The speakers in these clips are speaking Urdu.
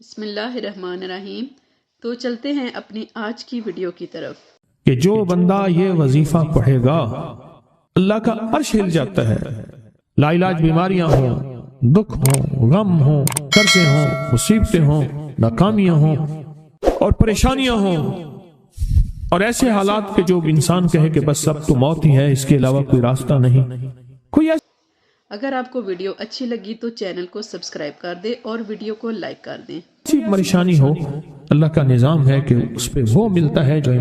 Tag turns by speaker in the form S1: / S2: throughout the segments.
S1: بسم اللہ الرحمن الرحیم۔ تو چلتے ہیں اپنی آج کی ویڈیو کی طرف
S2: کہ جو بندہ یہ وظیفہ پڑھے گا اللہ کا عرش ہل جاتا ہے۔ لا علاج بیماریاں ہوں، دکھ ہوں، غم ہوں، قرضے ہوں، مصیبتیں ہوں، ناکامیاں ہوں اور پریشانیاں ہوں اور ایسے حالات کے جو انسان کہے کہ بس اب تو موت ہی ہے، اس کے علاوہ کوئی راستہ نہیں، کوئی ایسا
S1: اگر آپ کو ویڈیو اچھی لگی تو چینل کو سبسکرائب کر دیں اور ویڈیو کو لائک کر دیں۔
S2: ایسی پریشانی ہو، اللہ کا نظام ہے کہ اس پہ وہ ملتا ہے جو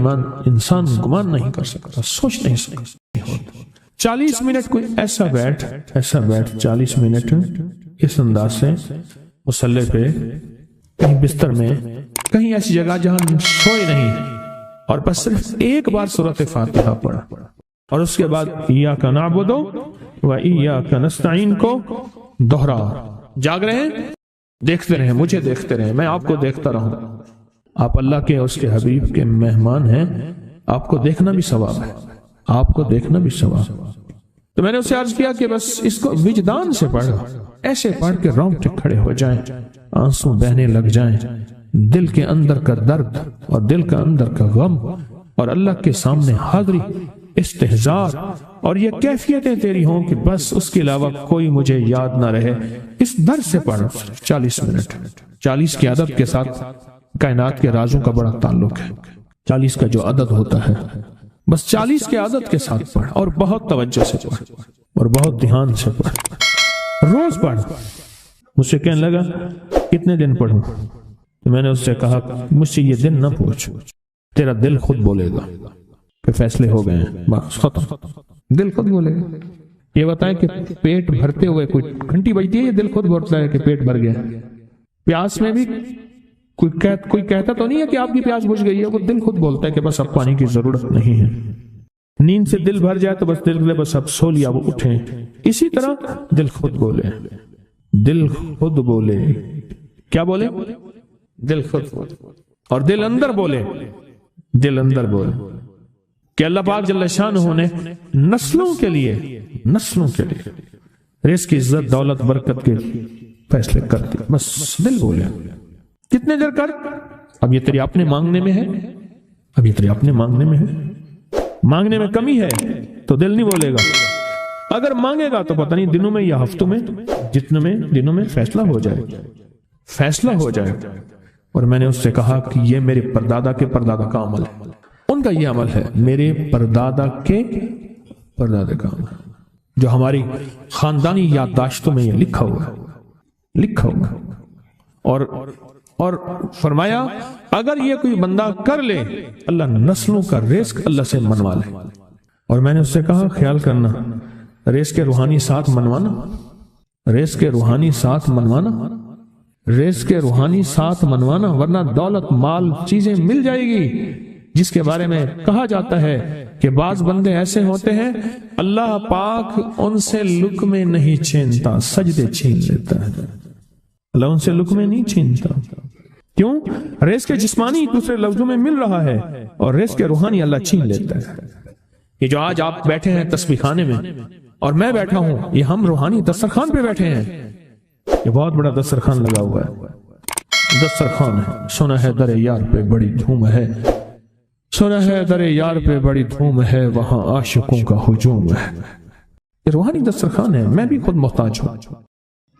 S2: انسان گمان نہیں کر سکتا، سوچ نہیں سکتا۔ 40 منٹ کوئی ایسا بیٹھ 40 منٹ اس انداز سے مصلی پہ، کہیں بستر میں، کہیں ایسی جگہ جہاں سوئے نہیں، اور بس صرف ایک بار سورۃ فاتحہ پڑھا اور اس کے بعد ایاک نعبد و ایاک نستعین کو دوہرا۔ جاگ رہے ہیں، دیکھتے رہیں، مجھے دیکھتے رہیں، میں آپ کو دیکھتا رہوں۔ آپ اللہ کے اور اس کے حبیب کے مہمان ہیں، آپ کو دیکھنا بھی ثواب ہے، آپ کو دیکھنا بھی ثواب۔ تو میں نے اسے عرض کیا کہ بس اس کو وجدان سے پڑھا، ایسے پڑھ کے رونگٹے کھڑے ہو جائیں، آنسو بہنے لگ جائیں، دل کے اندر کا درد اور دل کا اندر کا غم اور اللہ کے سامنے حاضری، استحضار اور یہ کیفیتیں تیری ہوں کہ بس اس کے علاوہ کوئی مجھے یاد نہ رہے۔ اس در سے پڑھ 40 منٹ۔ 40 کی عدد کے ساتھ کائنات کے رازوں کا بڑا تعلق ہے۔ 40 کا جو عدد ہوتا ہے، بس 40 کے عدد کے ساتھ پڑھ اور بہت توجہ سے پڑھ اور بہت دھیان سے پڑھ، روز پڑھ۔ مجھ سے کہنے لگا کتنے دن پڑھوں؟ تو میں نے اس سے کہا مجھ سے یہ دن نہ پوچھ، تیرا دل خود بولے گا کہ فیصلے ہو گئے ہیں، بس ختم، دل خود بولے گا۔ یہ بتائیں کہ پیٹ بھرتے ہوئے کوئی گھنٹی بجتی ہے، یہ دل خود بولتا ہے کہ پیٹ بھر گیا۔ پیاس میں بھی کوئی کہتا تو نہیں ہے کہ آپ کی پیاس بجھ گئی ہے، وہ دل خود بولتا ہے کہ بس اب پانی کی ضرورت نہیں ہے۔ نیند سے دل بھر جائے تو بس دل بولے بس اب سو لیا، وہ اٹھیں۔ اسی طرح دل خود بولے، دل خود بولے، کیا بولے؟ دل خود بولے، اور دل اندر بولے، دل اندر بولے کہ اللہ پاک جل شانہ نے نسلوں کے لیے رزق کی عزت، دولت، برکت کے فیصلے کر دی، بس دل بولے۔ کتنے دیر کر؟ اب یہ تیری اپنے مانگنے میں ہے، اب یہ تیری اپنے مانگنے میں ہے۔ مانگنے میں کمی ہے تو دل نہیں بولے گا، اگر مانگے گا تو پتہ نہیں دنوں میں یا ہفتوں میں، جتنے دنوں میں فیصلہ ہو جائے۔ اور میں نے اس سے کہا کہ یہ میرے پردادا کے پردادا کا عمل ہے، ان کا یہ عمل ہے، میرے پردادا کے پردادا کا عمل، جو ہماری خاندانی یادداشتوں میں یہ لکھا ہوا ہے۔ اور فرمایا اگر یہ کوئی بندہ کر لے، اللہ نسلوں کا رزق اللہ سے منوا لے۔ اور میں نے اس سے کہا خیال کرنا، رزق کے روحانی ساتھ منوانا، رزق کے روحانی ساتھ منوانا، رزق کے روحانی ساتھ منوانا، ورنہ دولت، مال، چیزیں مل جائے گی جس کے بارے میں کہا جاتا ہے کہ بعض بندے ایسے ہوتے ہیں اللہ پاک ان سے لقمے نہیں چھینتا، سجدے چھین لیتا ہے۔ اللہ ان سے لقمے نہیں چھینتا، کیوں؟ رزق جسمانی دوسرے لفظوں میں مل رہا ہے اور رزق روحانی اللہ چھین لیتا ہے۔ یہ جو آج آپ بیٹھے ہیں تسبیح خانے میں اور میں بیٹھا ہوں، یہ ہم روحانی دسترخوان پہ بیٹھے ہیں۔ یہ بہت بڑا دسترخوان لگا ہوا ہے، دسترخوان ہے، سنا ہے در یار پہ بڑی دھوم ہے، سنا ہے در یار پہ بڑی دھوم ہے، وہاں عاشقوں کا ہجوم ہے۔ یہ روحانی دسترخوان ہے، میں بھی خود محتاج ہوں،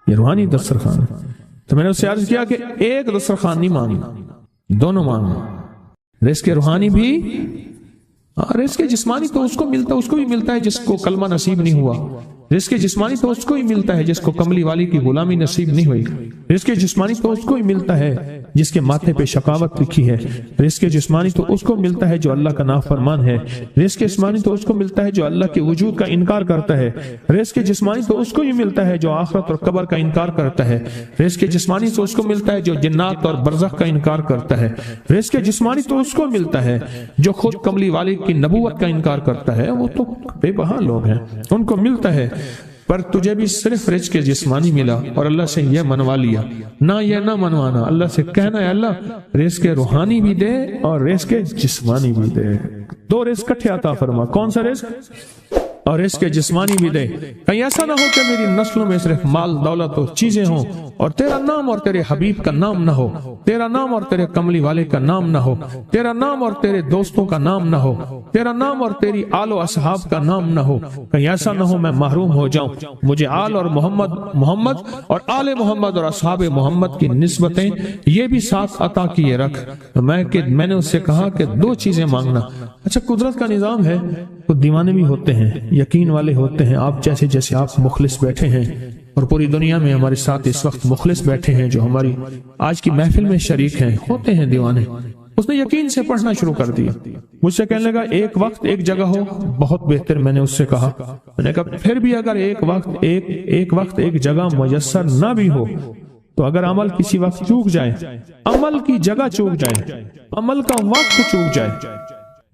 S2: یہ روحانی دسترخوان ہے۔ تو میں نے اس سے عرض کیا کہ ایک دسترخوان نہیں مانگنا، دونوں مانگنا، رزق روحانی بھی، رزق جسمانی تو اس کو بھی ملتا ہے جس کو کلمہ نصیب نہیں ہوا، رزق جسمانی تو اس کو ہی ملتا ہے جس کو کملی والی کی غلامی نصیب نہیں ہوئی، رزق جسمانی تو اس کو ہی ملتا ہے جس کے ماتھے پہ شقاوت لکھی ہے، رزق جسمانی تو اس کو ملتا ہے جو اللہ کا نافرمان ہے، رزق جسمانی تو اس کو ملتا ہے جو اللہ کے وجود کا انکار کرتا ہے، رزق جسمانی تو اس کو ہی ملتا ہے جو آخرت اور قبر کا انکار کرتا ہے، رزق جسمانی تو اس کو ملتا ہے جو جنات اور برزخ کا انکار کرتا ہے، رزق جسمانی تو اس کو ملتا ہے جو خود کملی والی کی نبوت کا انکار کرتا ہے، وہ تو بے بہا لوگ ہیں، ان کو ملتا ہے۔ پر تجھے بھی صرف رزق جسمانی ملا اور اللہ سے یہ منوا لیا، نہ یہ نہ منوانا، اللہ سے کہنا ہے اللہ رزق روحانی بھی دے اور رزق جسمانی بھی دے، دو رزق کٹھے عطا فرما۔ کون سا رزق؟ اور رزق جسمانی بھی دے. کہیں ایسا نہ ہو کہ میری نسلوں میں صرف مال دولت اور چیزیں ہوں اور تیرا نام اور تیرے حبیب کا نام نہ ہو, تیرا نام اور تیرے کملی والے کا نام نہ ہو, تیرا نام اور تیرے دوستوں کا نام نہ ہو, تیرا نام اور تیری آل و اصحاب کا نام نہ ہو. کہیں ایسا نہ ہو میں محروم ہو جاؤں. مجھے آل اور محمد اور آل محمد اور اصحاب محمد کی نسبتیں یہ بھی ساتھ عطا کیے رکھ. میں نے اس سے کہا کہ 2 چیزیں مانگنا. اچھا, قدرت کا نظام ہے, تو دیوانے بھی ہوتے ہیں, یقین والے ہوتے ہیں. آپ جیسے آپ مخلص بیٹھے ہیں, اور پوری دنیا میں ہمارے ساتھ اس وقت مخلص بیٹھے ہیں جو ہماری آج کی محفل میں شریک ہیں, ہوتے ہیں دیوانے. اس نے یقین سے پڑھنا شروع کر دیا. مجھ سے کہنے لگا ایک وقت ایک جگہ ہو, بہت بہتر. میں نے اس سے کہا, میں نے کہا پھر بھی اگر ایک وقت ایک جگہ میسر نہ بھی ہو, تو اگر عمل کسی وقت چوک جائے, عمل کی جگہ چوک جائے, عمل کا وقت چوک جائے,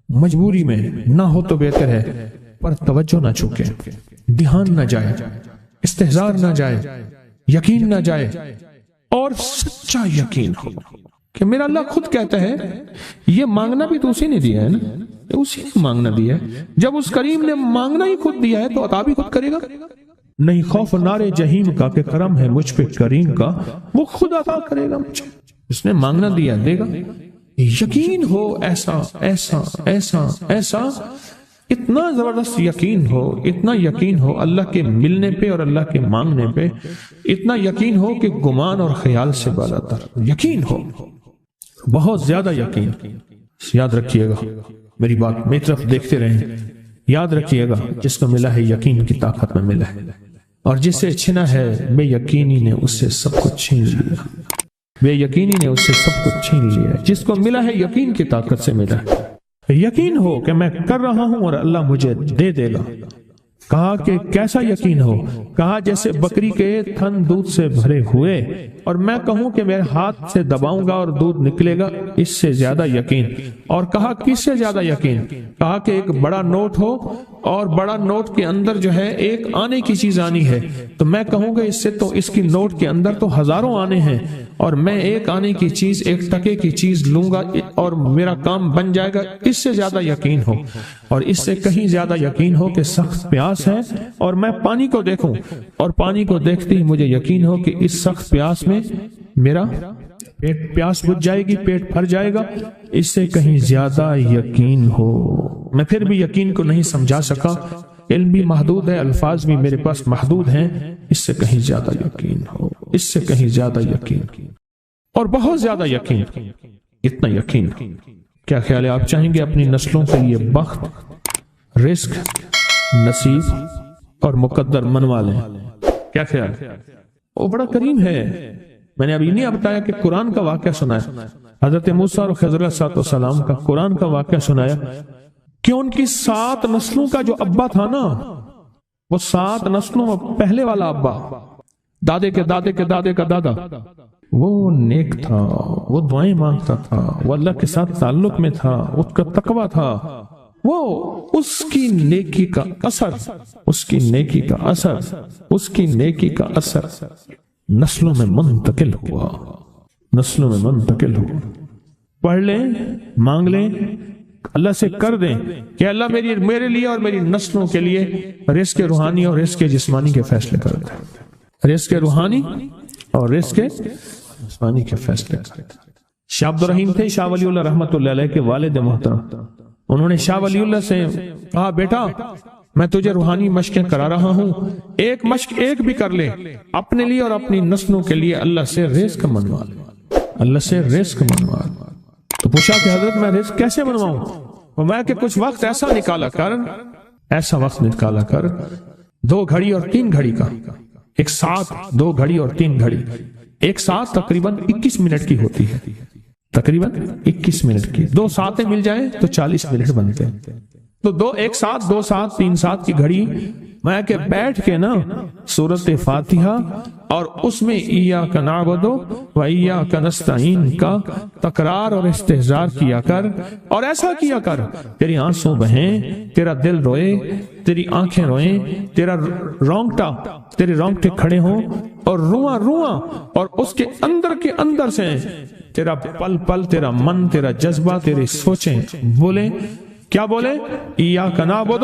S2: مجبوری میں نہ ہو تو بہتر ہے, پر توجہ نہ چوکے, دھیان نہ جائے, استحضار نہ جائے, یقین نہ جائے, اور سچا یقین ہو کہ میرا اللہ خود کہتا ہے یہ مانگنا بھی تو اسی نے دیا ہے نا, اسی نے مانگنا دیا ہے. جب اس کریم نے مانگنا ہی خود دیا ہے تو عطا بھی خود کرے گا. نہیں خوف نارے جہیم کا کہ کرم ہے مجھ پہ کریم کا, وہ خود عطا کرے گا مجھے. اس نے مانگنا دیا, دے گا. یقین ہو ایسا ایسا ایسا ایسا, اتنا زبردست یقین ہو, اتنا یقین ہو اللہ کے ملنے پہ اور اللہ کے مانگنے پہ, اتنا یقین ہو کہ گمان اور خیال سے بالا تر یقین ہو, بہت زیادہ یقین. یاد رکھیے گا میری بات, میری طرف دیکھتے رہیں. یاد رکھیے گا جس کو ملا ہے یقین کی طاقت میں ملا ہے, اور جس سے چھنا ہے بے یقینی نے اس سے سب کچھ چھین لیا. بے یقینی نے اس سے سب کچھ چھین لیا. جس کو ملا ہے یقین کی طاقت سے ملا ہے. یقین ہو کہ میں کر رہا ہوں اور اللہ مجھے دے دے گا. کہا کہ کیسا یقین ہو, کہا جیسے بکری کے تھن دودھ سے بھرے ہوئے اور میں کہوں کہ میرے ہاتھ سے دباؤں گا اور دودھ نکلے گا, اس سے زیادہ یقین. اور کہا کس سے زیادہ یقین, کہا کہ ایک بڑا نوٹ ہو اور بڑا نوٹ کے اندر جو ہے ایک آنے کی چیز آنی ہے, تو میں کہوں گا اس سے تو اس کی نوٹ کے اندر تو ہزاروں آنے ہیں, اور میں ایک آنے کی چیز, ایک ٹکے کی چیز لوں گا اور میرا کام بن جائے گا. اس سے زیادہ یقین ہو, اور اس سے کہیں زیادہ یقین ہو کہ سخت پیاس ہے اور میں پانی کو دیکھوں, اور پانی کو دیکھتے ہی مجھے یقین ہو کہ اس سخت پیاس میں میرا پیاس بجھ جائے گی, پیٹ بھر جائے گا. اس سے کہیں زیادہ یقین ہو. میں پھر بھی یقین کو نہیں سمجھا سکا, علم بھی محدود ہے, الفاظ بھی میرے پاس محدود ہیں. اس سے کہیں زیادہ یقین ہو, اس سے کہیں زیادہ یقین, اور بہت زیادہ یقین. اتنا یقین. کیا خیال ہے, آپ چاہیں گے اپنی نسلوں کے لیے بخت, رزق, نصیب اور مقدر منوا لیں؟ کیا خیال ہے؟ وہ بڑا کریم ہے. میں نے ابھی نہیں بتایا کہ قرآن کا واقعہ سنایا, حضرت موسیٰ اور خضر علیہ السلام کا قرآن کا واقعہ سنایا کہ ان کی 7 نسلوں کا جو ابا تھا نا, وہ 7 نسلوں میں پہلے والا ابا, دادے کے دادے کے دادے کا دادا, وہ نیک تھا, وہ دعائیں مانگتا تھا, وہ اللہ کے ساتھ تعلق میں تھا, اس کا تقوی تھا. وہ اس کی نیکی کا اثر, اس کی نیکی کا اثر, اس کی نیکی کا اثر نسلوں میں منتقل ہوا, نسلوں میں منتقل ہوا. پڑھ لیں, مانگ لیں, اللہ سے کر دیں کہ اللہ میرے لیے اور میری نسلوں کے لیے رزق روحانی اور رزق جسمانی کے فیصلے کر دیں. رزق روحانی اور رزق جسمانی کے فیصلے کر دیں. شاہ عبد الرحیم تھے شاہ ولی اللہ رحمۃ اللہ علیہ کے والد محترم. انہوں نے شاہ ولی اللہ سے کہا, بیٹا میں تجھے روحانی مشقیں کرا رہا ہوں, ایک مشق ایک بھی کر لے اپنے لیے اور اپنی نسلوں کے لیے, اللہ سے رزق منوا لے, اللہ سے رزق منوا لے. تو پوچھا کہ حضرت میں رزق کیسے منواؤں؟ فرمایا کہ کچھ وقت ایسا نکالا کر, ایسا وقت نکالا کر 2 گھڑی اور 3 گھڑی کا, ایک ساتھ 2 گھڑی اور 3 گھڑی, ایک ساتھ تقریباً 21 منٹ کی ہوتی ہے, تقریباً 21 منٹ کی. 2 ساتیں مل جائیں تو 40 منٹ بنتے ہیں. تو ایک ساتھ 2 ساتھ 3 ساتھ کی گھڑی میں کہ بیٹھ کے نا سورۃ فاتحہ اور اس میں ایاک نعبد و ایاک نستعین کا تکرار اور استحضار کیا کر, اور ایسا کیا کر تیری آنسوں بہیں, تیرا دل روئے, تیری آنکھیں روئیں, تیرے رونگٹے کھڑے ہوں اور رواں رواں, اور اس کے اندر سے تیرا پل پل, تیرا من, تیرا جذبہ, تیری سوچیں بولیں. کیا بولے؟ ایاک نعبد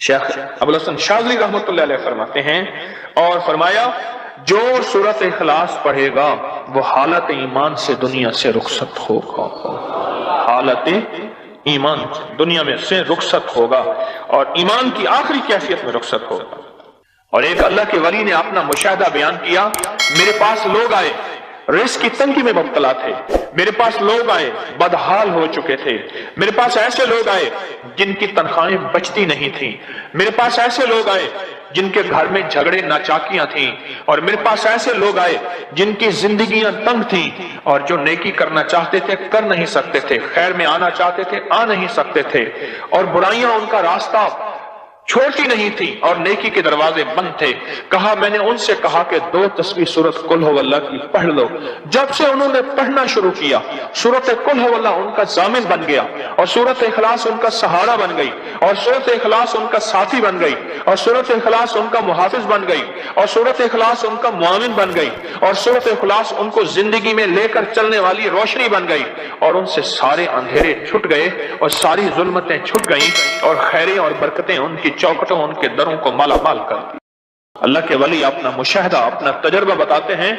S3: شیخ ابوالحسن شاذلی رحمۃ اللہ علیہ فرماتے ہیں اور فرمایا جو سورۃ اخلاص پڑھے گا وہ حالت ایمان سے دنیا سے رخصت ہوگا، حالت ایمان دنیا میں سے رخصت ہوگا اور ایمان کی آخری کیفیت میں رخصت ہوگا۔ اور ایک اللہ کے ولی نے اپنا مشاہدہ بیان کیا، میرے پاس لوگ آئے رزق کی تنگی میں مبتلا تھے، میرے پاس لوگ آئے بدحال ہو چکے تھے، میرے پاس ایسے لوگ آئے جن کی تنخواہیں بچتی نہیں تھیں، میرے پاس ایسے لوگ آئے جن کے گھر میں جھگڑے ناچاکیاں تھیں، اور میرے پاس ایسے لوگ آئے جن کی زندگیاں تنگ تھیں اور جو نیکی کرنا چاہتے تھے کر نہیں سکتے تھے، خیر میں آنا چاہتے تھے آ نہیں سکتے تھے، اور برائیاں ان کا راستہ چھوٹی نہیں تھی اور نیکی کے دروازے بند تھے۔ کہا میں نے ان سے کہا کہ 2 تسبیح سورۃ قل هو اللہ کی پڑھ لو۔ جب سے انہوں نے پڑھنا شروع کیا سورۃ قل هو اللہ ان کا ضامن بن گیا، اور سورۃ اخلاص ان کا سہارا بن گئی، اور سورۃ اخلاص ان کا ساتھی بن گئی، اور سورۃ اخلاص ان کا محافظ بن گئی، اور سورۃ اخلاص ان کا معاون بن گئی، اور سورۃ اخلاص ان کو زندگی میں لے کر چلنے والی روشنی بن گئی، اور ان سے سارے اندھیرے چھٹ گئے اور ساری ظلمتیں چھٹ گئیں، اور خیریں اور برکتیں ان کی چوکٹوں ان کے دروں کو مالا مال کر دی۔ اللہ کے ولی اپنا مشاہدہ اپنا تجربہ بتاتے ہیں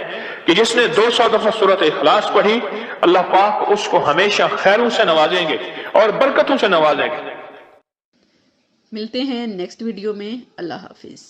S3: کہ جس نے 200 دفعہ سورۃ اخلاص پڑھی اللہ پاک اس کو ہمیشہ خیروں سے نوازیں گے اور برکتوں سے نوازیں گے۔
S1: ملتے ہیں نیکسٹ ویڈیو میں۔ اللہ حافظ۔